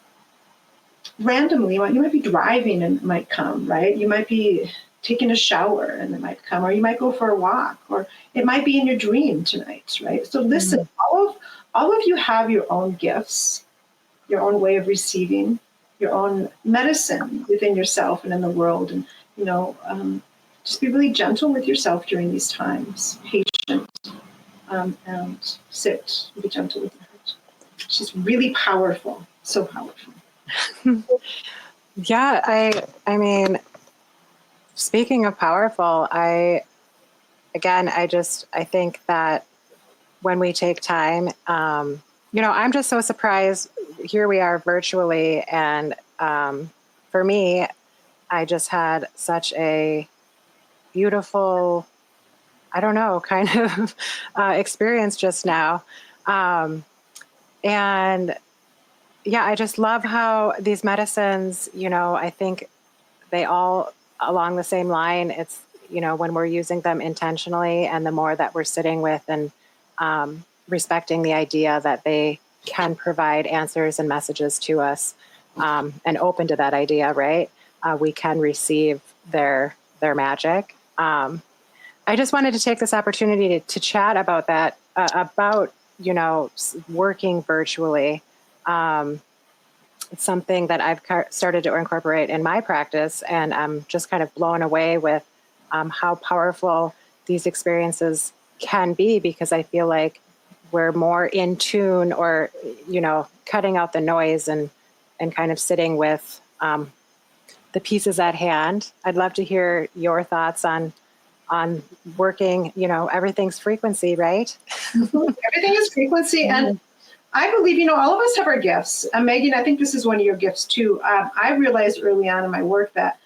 randomly. You might be driving and it might come, right? You might be taking a shower and it might come, or you might go for a walk, or it might be in your dream tonight, right? So listen, all of you have your own gifts, your own way of receiving, your own medicine within yourself and in the world. And, just be really gentle with yourself during these times, patient, and sit and be gentle with your heart. She's really powerful, so powerful.
Yeah, I mean, speaking of powerful, I think that when we take time, I'm just so surprised. Here we are virtually. And for me, I just had such a beautiful, I don't know, kind of experience just now. And Yeah, I just love how these medicines, I think they all along the same line. It's, when we're using them intentionally and the more that we're sitting with and respecting the idea that they can provide answers and messages to us, and open to that idea, right? We can receive their magic. I just wanted to take this opportunity to chat about that, about, working virtually. It's something that I've started to incorporate in my practice, and I'm just kind of blown away with how powerful these experiences can be, because I feel like we're more in tune, or, cutting out the noise and kind of sitting with the pieces at hand. I'd love to hear your thoughts on working, everything's frequency, right?
Everything is frequency. And I believe, all of us have our gifts. Megan, I think this is one of your gifts too. I realized early on in my work that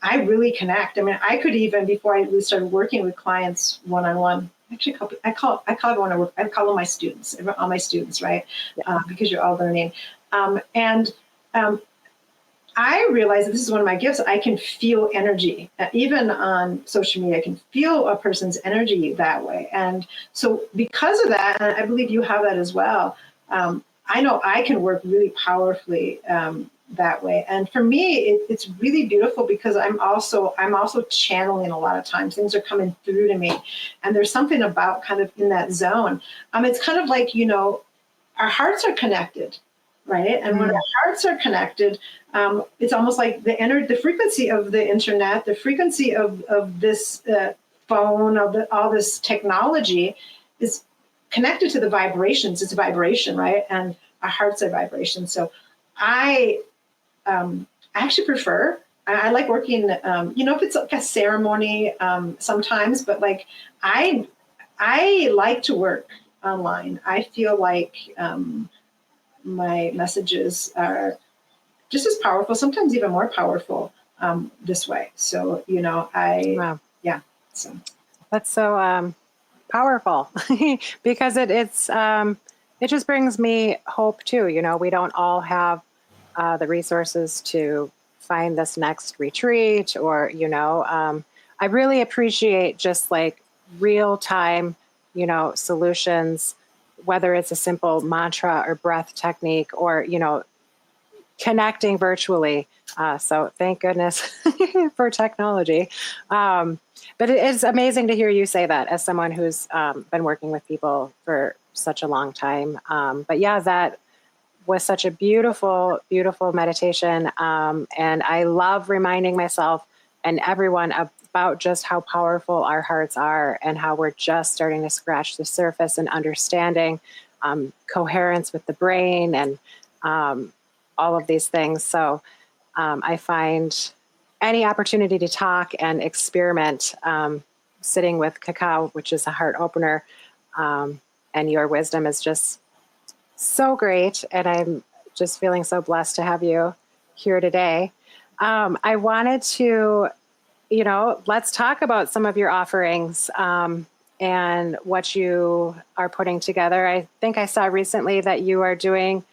I really connect. I mean, I could even, before I really started working with clients one-on-one, actually, I call everyone I work, I call them my students, all my students, right? Because you're all learning. I realize that this is one of my gifts. I can feel energy. Even on social media, I can feel a person's energy that way. And so because of that, and I believe you have that as well, I know I can work really powerfully that way. And for me, it's really beautiful because I'm also channeling a lot of times. Things are coming through to me. And there's something about kind of in that zone. It's kind of like, our hearts are connected, right? And when our hearts are connected, it's almost like the frequency of the internet, the frequency of this phone, all this technology is connected to the vibrations. It's a vibration, right? And our hearts are vibrations. So I actually prefer, I like working, if it's like a ceremony sometimes, but like I like to work online. I feel like my messages are just as powerful, sometimes even more powerful this way. So,
Wow.
So
That's so powerful because it just brings me hope too. We don't all have the resources to find this next retreat, or, I really appreciate just like real time, solutions, whether it's a simple mantra or breath technique, or, connecting virtually. So thank goodness for technology. But it is amazing to hear you say that as someone who's been working with people for such a long time. But yeah, that was such a beautiful, beautiful meditation. And I love reminding myself and everyone about just how powerful our hearts are, and how we're just starting to scratch the surface and understanding coherence with the brain and all of these things. So I find any opportunity to talk and experiment, sitting with Cacao, which is a heart opener, and your wisdom is just so great. And I'm just feeling so blessed to have you here today. I wanted to, let's talk about some of your offerings and what you are putting together. I think I saw recently that you are doing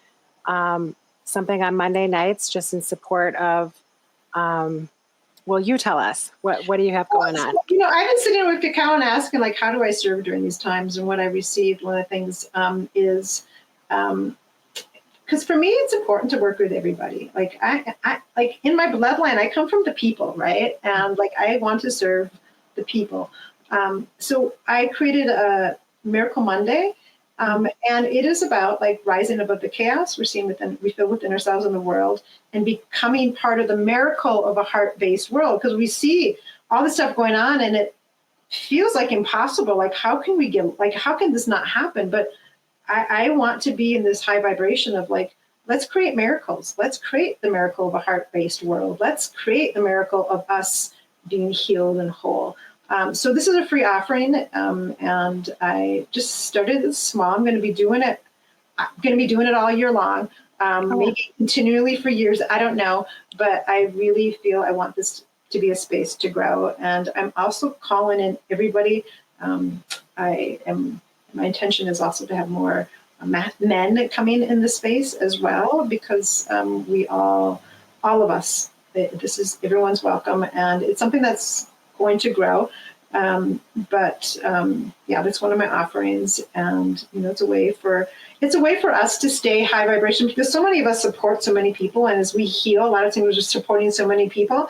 something on Monday nights just in support of, well, you tell us, what do you have going on?
I've been sitting with Cacao and asking, like, how do I serve during these times? And what I received, one of the things is, because for me, it's important to work with everybody. Like I like in my bloodline, I come from the people, right? And like, I want to serve the people. So I created a Miracle Monday. And it is about like rising above the chaos we're seeing we feel within ourselves in the world, and becoming part of the miracle of a heart-based world. Because we see all this stuff going on and it feels like impossible. Like, how can this not happen? But I want to be in this high vibration of like, let's create miracles. Let's create the miracle of a heart-based world. Let's create the miracle of us being healed and whole. So this is a free offering, and I just started this small. I'm going to be doing it. I'm going to be doing it all year long, maybe continually for years. I don't know, but I really feel I want this to be a space to grow. And I'm also calling in everybody. My intention is also to have more men coming in the space as well, because all of us, everyone's welcome, and it's something that's going to grow. That's one of my offerings, and it's a way for us to stay high vibration, because so many of us support so many people, and as we heal, a lot of times we're just supporting so many people,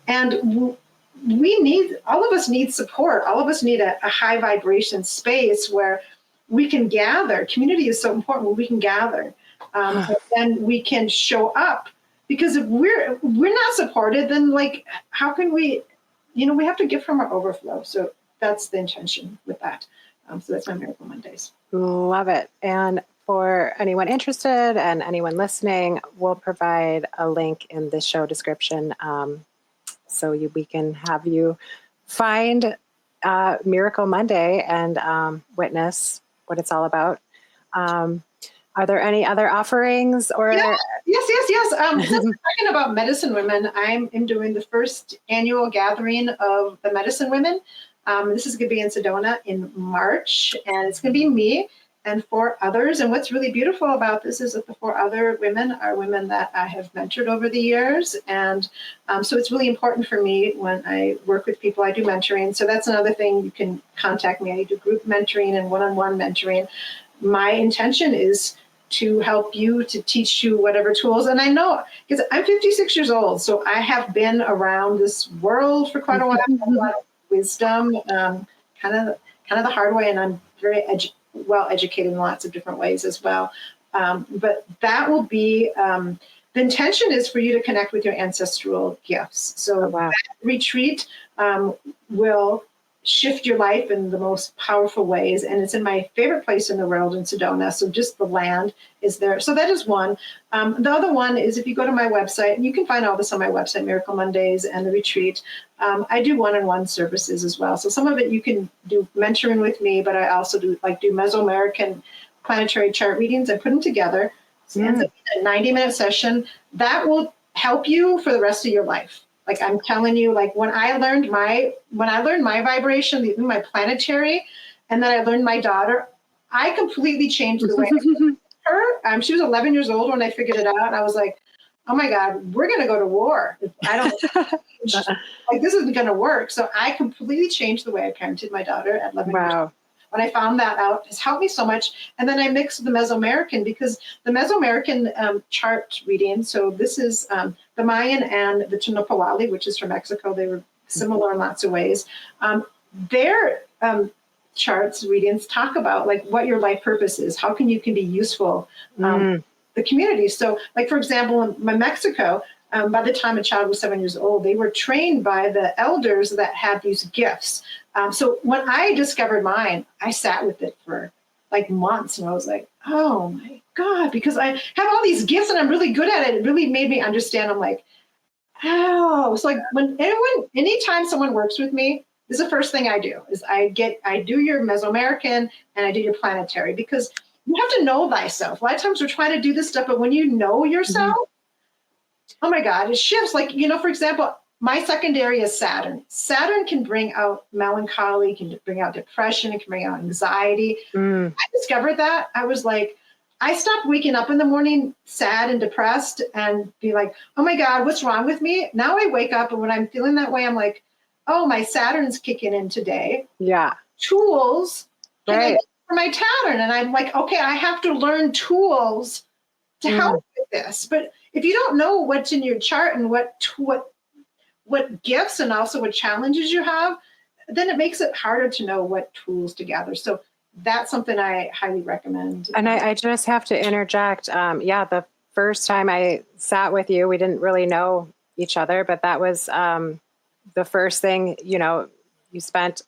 and all of us need support. All of us need a high vibration space where we can gather. Community is so important when we can gather, and then we can show up. Because if we're not supported, then how can we? We have to give from our overflow. So that's the intention with that. So that's my Miracle Mondays.
Love it. And for anyone interested and anyone listening, we'll provide a link in the show description, so we can have you find Miracle Monday and witness what it's all about. Are there any other offerings? Or
yes. Since we're talking about medicine women, I'm doing the first annual gathering of the medicine women. This is going to be in Sedona in March, and it's going to be me and 4 others. And what's really beautiful about this is that the 4 other women are women that I have mentored over the years. And so it's really important for me when I work with people, I do mentoring. So that's another thing. You can contact me. I do group mentoring and one-on-one mentoring. My intention is to help you, to teach you whatever tools. And I know, because I'm 56 years old, so I have been around this world for quite a while. I have a lot of wisdom, kind of the hard way, and I'm very well educated in lots of different ways as well. But that will be, the intention is for you to connect with your ancestral gifts. So that retreat will shift your life in the most powerful ways. And it's in my favorite place in the world, in Sedona. So just the land is there. So that is one. The other one is, if you go to my website, and you can find all this on my website, Miracle Mondays and the retreat, I do one-on-one services as well. So some of it you can do mentoring with me, but I also do Mesoamerican planetary chart readings. I put them together. So it ends up being a 90-minute session that will help you for the rest of your life. I'm telling you, when I learned my vibration, my planetary, and then I learned my daughter, I completely changed the way I looked at her. She was 11 years old when I figured it out. And I was like, oh my God, we're going to go to war. If I don't, this isn't going to work. So I completely changed the way I parented my daughter at 11 years old. When I found that out, it's helped me so much. And then I mixed the Mesoamerican, because the Mesoamerican chart reading, so this is the Mayan and the Tunapawali, which is from Mexico. They were similar in lots of ways. Their charts readings talk about what your life purpose is, how you can be useful the community. So for example, in Mexico, by the time a child was 7 years old, they were trained by the elders that had these gifts. So when I discovered mine, I sat with it for months, and I was like, oh my God, because I have all these gifts and I'm really good at it. It really made me understand. I'm like, oh, it's anytime someone works with me, this is the first thing I do is I do your Mesoamerican and I do your planetary, because you have to know thyself. A lot of times we're trying to do this stuff, but when you know yourself, oh my God, it shifts. For example, my secondary is Saturn. Saturn can bring out melancholy, can bring out depression, it can bring out anxiety. I discovered that. I was like, I stopped waking up in the morning sad and depressed and be like, oh my God, what's wrong with me? Now I wake up, and when I'm feeling that way, I'm like, oh, my Saturn's kicking in today.
Yeah.
Tools for my Saturn. And I'm like, okay, I have to learn tools to help with this. But if you don't know what's in your chart and what gifts and also what challenges you have, then it makes it harder to know what tools to gather. So that's something I highly recommend.
And I just have to interject. The first time I sat with you, we didn't really know each other, but that was the first thing, you spent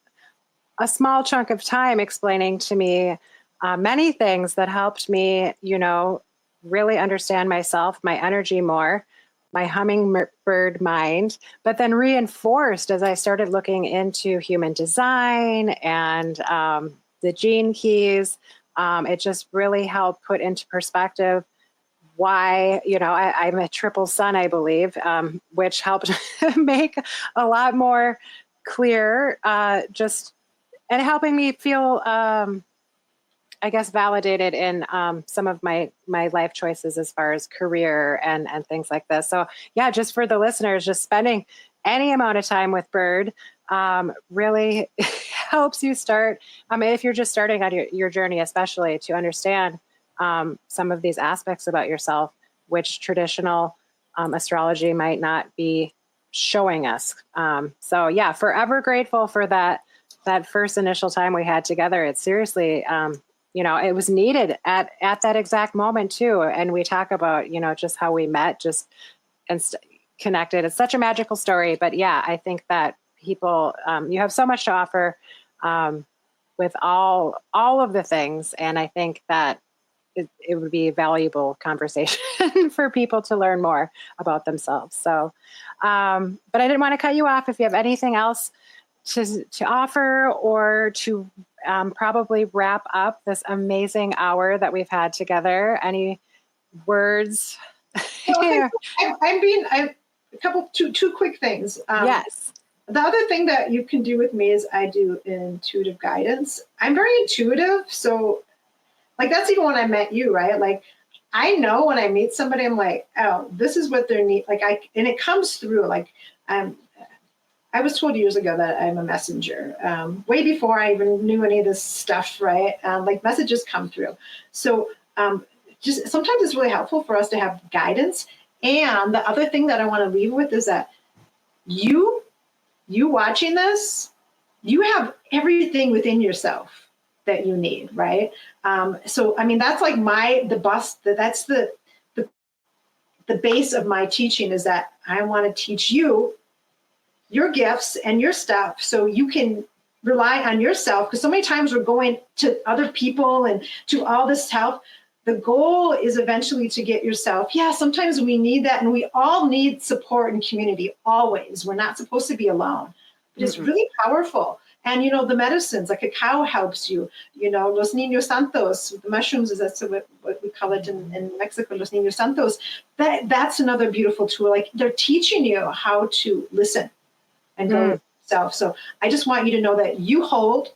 a small chunk of time explaining to me many things that helped me, really understand myself, my energy more, my hummingbird mind, but then reinforced as I started looking into human design and the gene keys. It just really helped put into perspective why, I'm a triple sun, I believe, which helped make a lot more clear, and helping me feel I guess, validated in some of my life choices as far as career and things like this. So yeah, just for the listeners, just spending any amount of time with Bird really helps you start. I mean, if you're just starting on your journey, especially to understand some of these aspects about yourself, which traditional astrology might not be showing us. So yeah, forever grateful for that first initial time we had together. It's seriously, it was needed at that exact moment too. And we talk about, just how we met, just connected. It's such a magical story, but yeah, I think that people, you have so much to offer with all of the things. And I think that it would be a valuable conversation for people to learn more about themselves. So, but I didn't want to cut you off. If you have anything else to offer, or to probably wrap up this amazing hour that we've had together, any words?
Well, two quick things.
Yes.
The other thing that you can do with me is I do intuitive guidance. I'm very intuitive. So like, that's even when I met you, right? Like, I know when I meet somebody, I'm like, oh, this is what they need. Like, and it comes through. Like, I was told years ago that I'm a messenger, way before I even knew any of this stuff, right? Like, messages come through. So just sometimes it's really helpful for us to have guidance. And the other thing that I want to leave with is that you watching this, you have everything within yourself that you need, right? So, I mean, that's like that's the base of my teaching, is that I want to teach you your gifts and your stuff so you can rely on yourself. Because so many times we're going to other people and to all this help. The goal is eventually to get yourself. Yeah, sometimes we need that, and we all need support and community, always. We're not supposed to be alone. But it's really powerful. And, the medicines, like cacao helps you, Los Niños Santos, the mushrooms, that's what we call it in Mexico, Los Niños Santos. That's another beautiful tool. Like, they're teaching you how to listen and go with yourself. So I just want you to know that you hold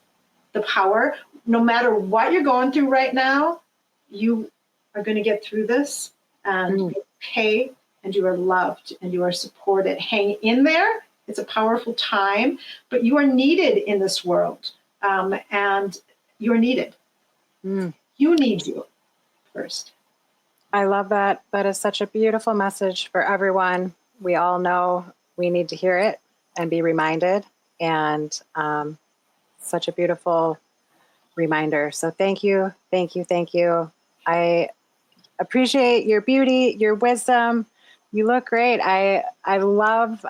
the power. No matter what you're going through right now, you are going to get through this, and you're okay, and you are loved, and you are supported. Hang in there. It's a powerful time, but you are needed in this world, and you're needed. You need you first.
I love that. That is such a beautiful message for everyone. We all know we need to hear it and be reminded, and such a beautiful reminder. So thank you, thank you, thank you. I appreciate your beauty, your wisdom. You look great. I love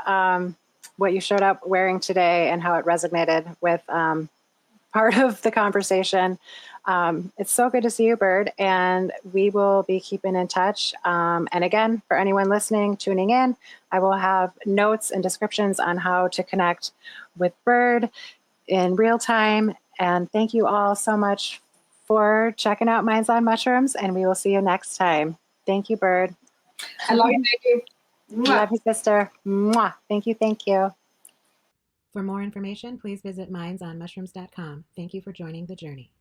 what you showed up wearing today and how it resonated with part of the conversation. It's so good to see you, Bird, and we will be keeping in touch. And again, for anyone listening, tuning in, I will have notes and descriptions on how to connect with Bird in real time. And thank you all so much for checking out Minds on Mushrooms, and we will see you next time. Thank you, Bird.
I love you. Thank you.
Love you, sister. Mwah. Thank you. Thank you. For more information, please visit mindsonmushrooms.com. Thank you for joining the journey.